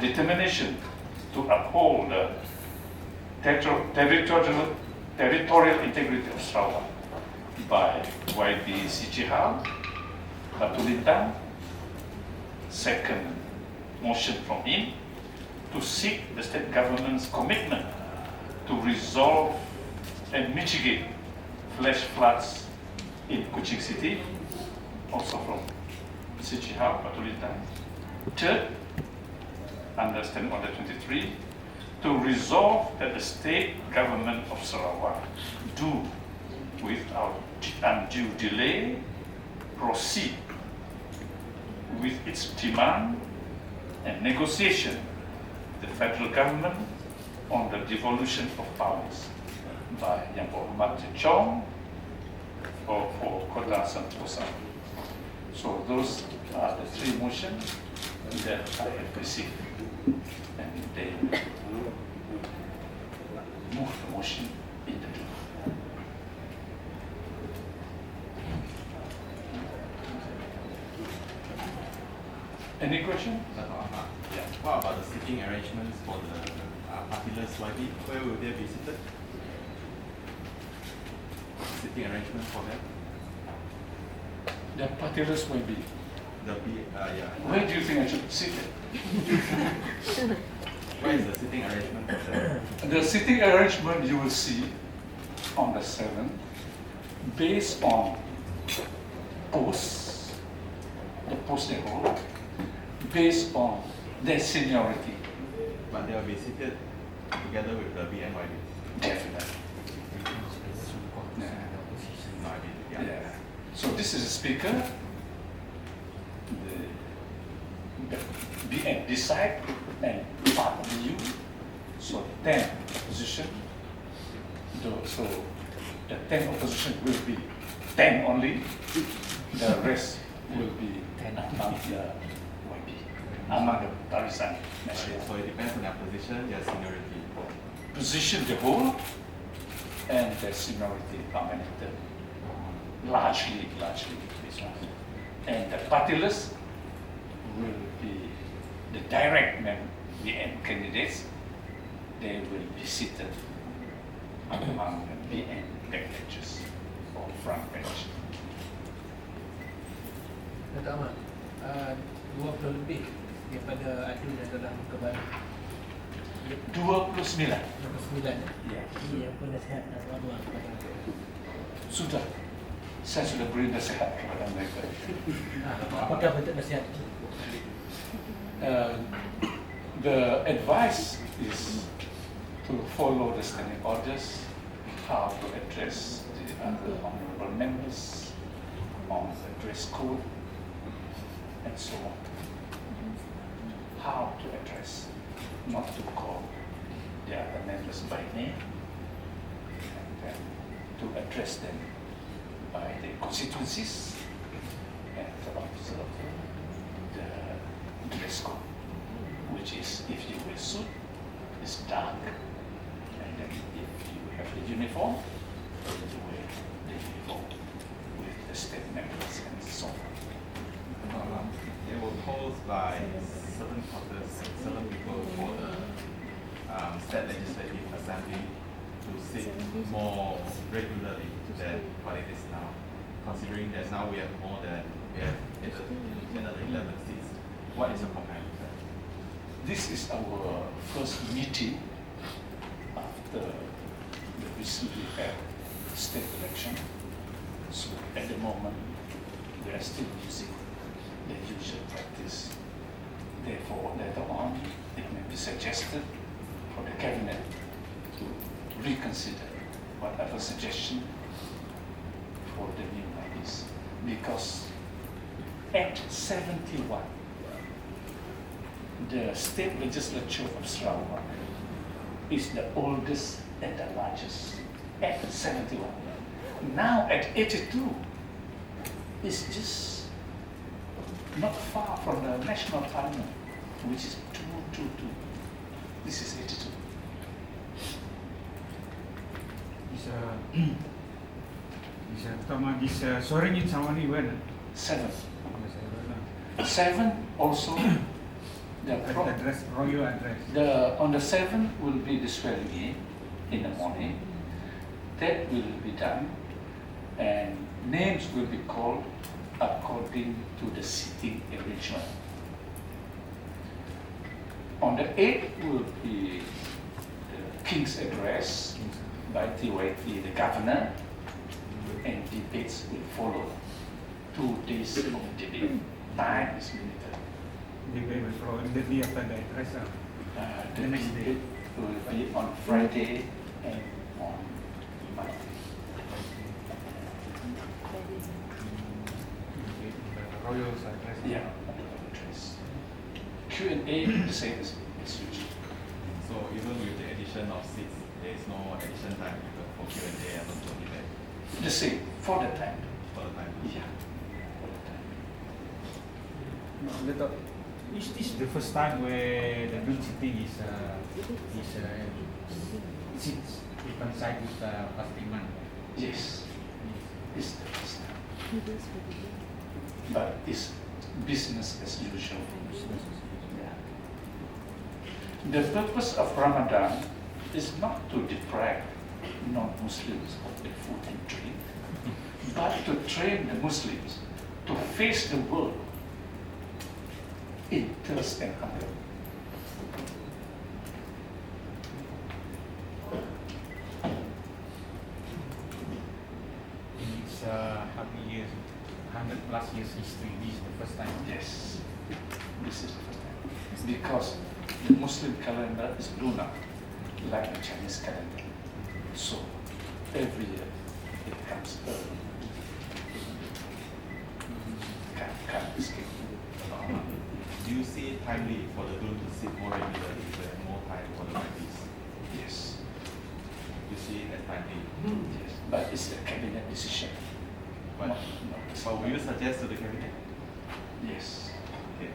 determination to uphold the territorial integrity of Sarawak by YB Sijihal, Batulintang. Second motion from him to seek the state government's commitment to resolve and mitigate flash floods in Kuching City, also from Sijihal, Batulintang. Third, under Standing Order 23, to resolve that the state government of Sarawak do, without undue delay, proceed with its demand and negotiation with the federal government on the devolution of powers by Yang Berhormat Chong for Kota Sentosa. So those are the three motions that I have received, and they move the motion in the bill. Any question? Yeah. What about the seating arrangements for the party-less YB? Where will they be seated? Seating arrangements for them? The party-less will be. Yeah. Where do you think I should sit? Where is the seating arrangement for them? The seating arrangement you will see on the 7th, based on posts, the post they hold, based on their seniority. But they will be seated together with the BNYB. Definitely. Yeah. Yeah. So this is the speaker. The BN decide and part of the U. So 10 opposition. So the 10 opposition will be 10 only. The rest will be 10 among the YB, among the Barisan Nasional. So it depends on their position, their seniority. Position the whole and the seniority dominated. Largely this one. And the partyless will be the direct BN candidates. They will be seated among the BN backbenches or front bench. Datuk Ahmad, 20 lebih daripada adu yang telah kembali. 29. 29. Ya. Ini apa nasihat Datuk Ahmad kepada mereka? Sudah. Saya sudah beri nasihat kepada mereka. Apakah bentuk nasihat? The advice is to follow the standing orders, how to address the other honorable members on the dress code, and so on. How to address, not to call the other members by name, and then to address them by the constituencies and to observe the dress code, which is, if you wear suit, it's dark, and then if you have the uniform, you wear the uniform with the state members and so on. They were posed by certain quarters, certain people for the state legislative assembly to sit more regularly than what it is now, considering that now we have 11 seats. What is your comment on that? This is our first meeting after the recently held state election. So at the moment, we are still using the usual practice. Therefore, later on, it may be suggested for the cabinet to reconsider whatever suggestion for the new parties, because Act 71, the state legislature of Sarawak, is the oldest and the largest. Act 71. Now at 82, it's just not far from the national parliament, which is 222. This is 82. Bisa swearing in someone when? 7. 7 also The, pro- Address, royal address. on the 7th will be the swearing in the morning. That will be done, and names will be called according to the seating arrangement. On the 8th will be the King's Address by TYT, the governor, and debates will follow. 2 days of debate. Time is limited. Debate will follow immediately after the address. The The next day. debate will be on Friday and on Monday. Royal address. Yeah, on the address. Q&A the same as usual. So even with the addition of seats, there is no addition time even for Q&A and also debate The same for the time. for the time. Yeah. For the time. No, Dato', is this the first time where the group sitting is sits coincide with fasting month? Yes, it's the first time. But it's business as usual. Yeah. The purpose of Ramadan is not to deprive non-Muslims of their food and drink, but to train the Muslims to face the world in thirst and hunger. In its how many years, 100+ years history, this is the first time. Yes, this is the first time. Because the Muslim calendar is lunar, like the Chinese calendar. So every year it comes early. Can't escape. Do you see it timely for the group to sit more regularly to have more time for the practice? Yes, You see it as timely. yes. But it's a cabinet decision. But Not so will you suggest to the cabinet? Yes. Okay.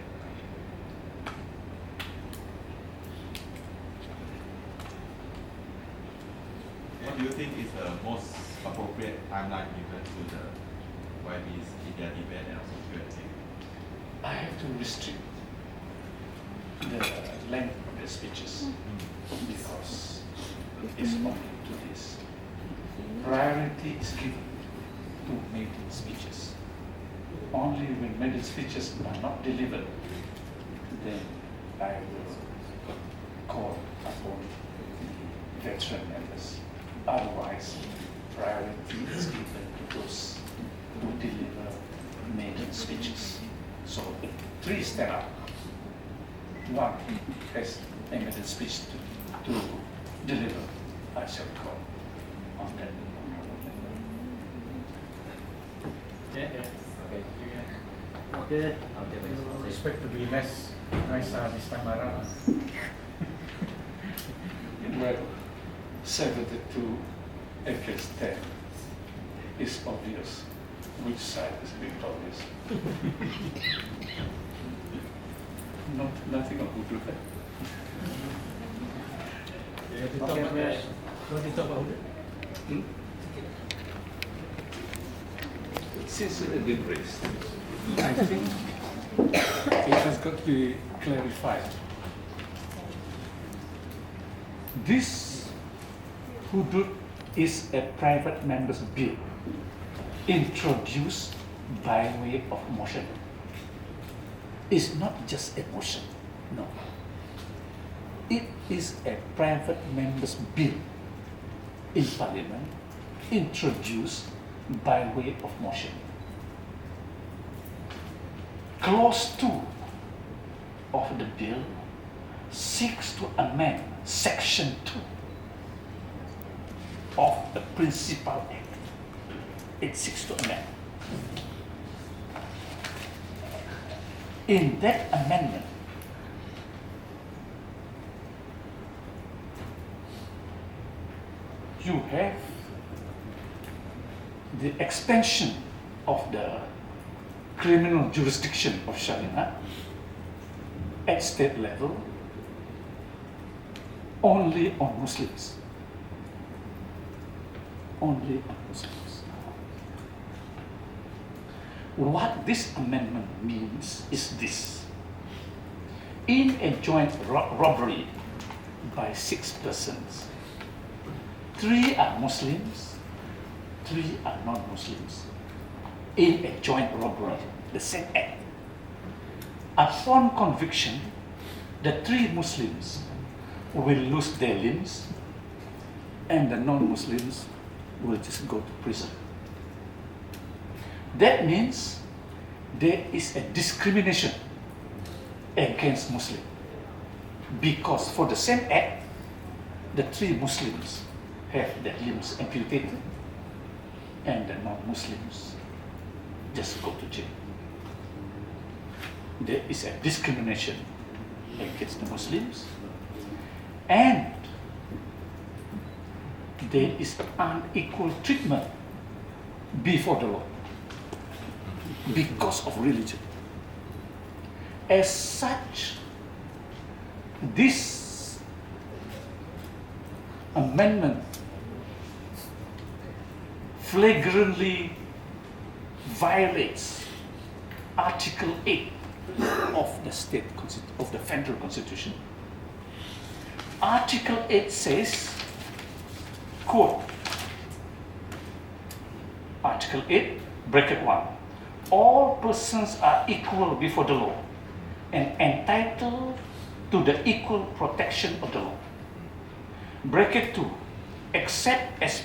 What do you think is the most appropriate timeline given to the YB's India debate and also Q&A? I have to restrict the length of the speeches because it's only to this. Priority is given to maiden speeches. Only when maiden speeches are not delivered, then I will call upon the veteran members. Otherwise, priority is given to those who deliver maiden speeches. So 3 stand up. 1 has a maiden speech to deliver. I shall call on that. Okay. Expect to be less nice this time around. Well, 72 against 10 is obvious which side is victorious. Nothing of Hudud. What do you talk about? Since it had been raised, I think it has got to be clarified. This Hudud is a private member's bill introduced by way of motion. It's not just a motion, no. It is a private member's bill in Parliament introduced by way of motion. Clause 2 of the bill seeks to amend Section 2 of the Principal Act. It seeks to amend. In that amendment, you have the expansion of the criminal jurisdiction of Sharia at state level only on Muslims. Only on Muslims. What this amendment means is this. in a joint robbery by 6 persons. 3 are Muslims, 3 are non-Muslims, in a joint robbery, the same act. Upon conviction, the 3 Muslims will lose their limbs and the non-Muslims will just go to prison. That means there is a discrimination against Muslim, because for the same act, the 3 Muslims have their limbs amputated and the non-Muslims just go to jail. There is a discrimination against the Muslims, and there is unequal treatment before the law because of religion. As such, this amendment flagrantly violates Article 8 of the Federal Constitution. Article 8 says, quote, Article 8, bracket 1, all persons are equal before the law and entitled to the equal protection of the law. Bracket 2, except as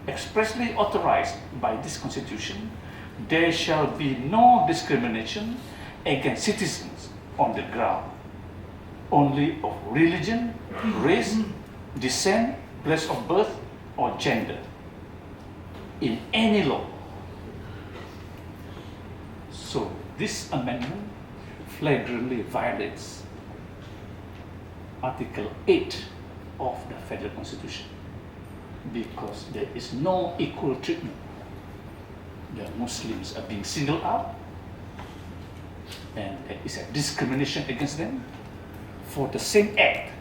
expressly authorized by this Constitution, there shall be no discrimination against citizens on the ground only of religion, race, descent, place of birth, or gender in any law. So this amendment flagrantly violates Article 8 of the Federal Constitution because there is no equal treatment. The Muslims are being singled out and there is a discrimination against them. For the same act,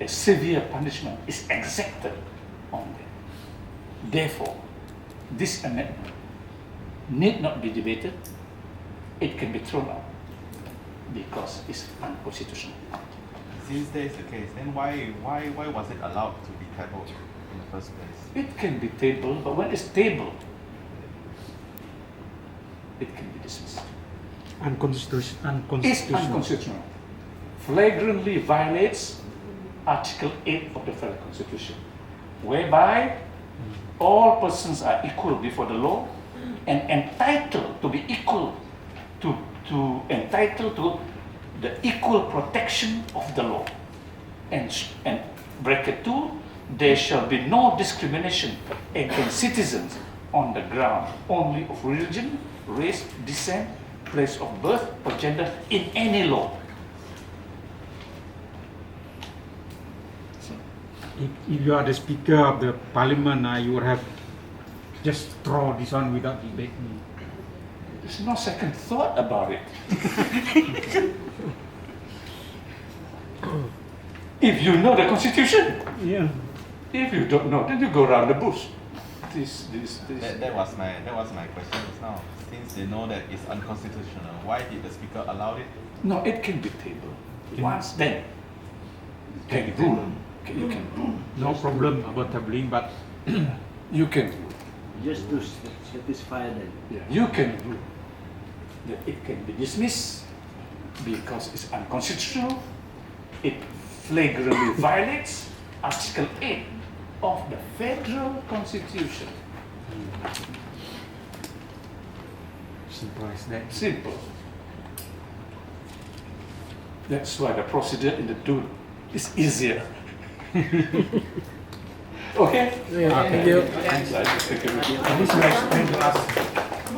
a severe punishment is exacted on them. Therefore, this amendment need not be debated. It can be thrown out because it's unconstitutional. Since there is the case, then why was it allowed to be tabled in the first place? It can be tabled, but when it's tabled, it can be dismissed. It's unconstitutional. Flagrantly violates Article 8 of the Federal Constitution, whereby all persons are equal before the law and entitled to be equal to entitled to the equal protection of the law. And bracket 2, there shall be no discrimination against citizens on the ground only of religion, race, descent, place of birth, or gender in any law. If you are the Speaker of the Parliament, you would have just throw this on without debate. There's no second thought about it. If you know the Constitution, Yeah. if you don't know, then you go around the bush. That was my question just now. Since they know that it's unconstitutional, why did the Speaker allow it? No, it can be tabled. Once then, can rule. You can rule. No problem about tabling, but You can rule. Just to satisfy them. Yeah, you can rule that it can be dismissed because it's unconstitutional. It flagrantly violates Article 8 of the Federal Constitution. simple as that. Simple. That's why the procedure in the DUN is easier. Okay? Yeah, thank you. Thank you. At least you explain to us